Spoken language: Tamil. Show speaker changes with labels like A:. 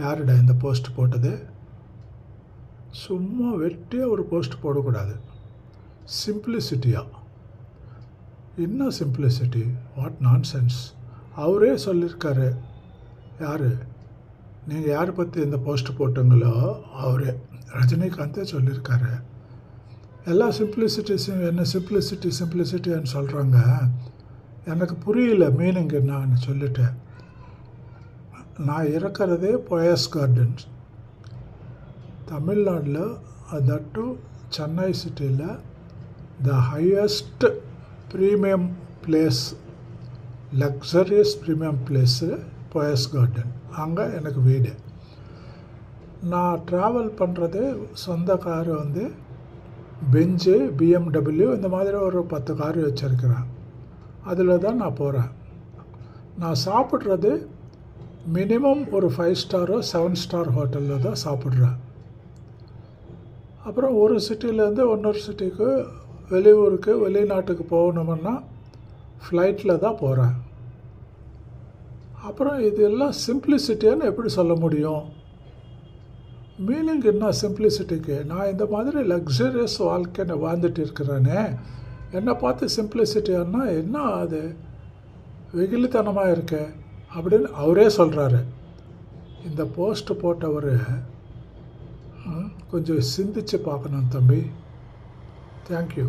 A: யாருடா இந்த போஸ்ட் போட்டது? சும்மா வெட்டியாக ஒரு போஸ்ட் போடக்கூடாது. சிம்பிளிசிட்டியா? என்ன சிம்பிளிசிட்டி? What nonsense! அவரே சொல்லியிருக்காரு. யார்? நீங்கள் யாரை பற்றி இந்த போஸ்ட் போட்டீங்களோ அவரே, ரஜினிகாந்தே சொல்லியிருக்காரு. எல்லா சிம்பிளிசிட்டிஸும் என்ன சிம்பிளிசிட்டின்னு சொல்கிறாங்க. எனக்கு புரியல மீனிங் என்னன்னு சொல்லிட்டேன். நான் இருக்கிறதே போயஸ் கார்டன்ஸ், தமிழ்நாட்டில், தட்டு சென்னை சிட்டியில் the highest premium place, luxurious premium place Poes garden. அங்கே எனக்கு வீடு. நான் ட்ராவல் பண்ணுறது சொந்த காரு வந்து பெஞ்சு, BMW இந்த மாதிரி ஒரு 10 காரு வச்சுருக்கிறேன். அதில் தான் நான் போகிறேன். நான் சாப்பிட்றது மினிமம் ஒரு 5 ஸ்டாரோ 7 ஸ்டார் ஹோட்டலில் தான் சாப்பிட்றேன். அப்புறம் ஒரு சிட்டிலேருந்து இன்னொரு சிட்டிக்கு, வெளியூருக்கு, வெளிநாட்டுக்கு போகணுமுன்னா ஃப்ளைட்டில் தான் போகிறேன். அப்புறம் இது எல்லாம் சிம்பிளிசிட்டின்னு எப்படி சொல்ல முடியும்? மீனிங் என்ன சிம்பிளிசிட்டிக்கு? நான் இந்த மாதிரி லக்ஸரியஸ் வாழ்க்கையை வாழ்ந்துட்டு இருக்கிறேனே, என்னை பார்த்து சிம்பிளிசிட்டின்னா என்ன? அது வெகுளித்தனமாக இருக்கு அப்படின்னு அவரே சொல்கிறாரு. இந்த போஸ்ட் போட்டவர் கொஞ்சம் சிந்திச்சு பார்க்கணும் தம்பி. தேங்க்யூ.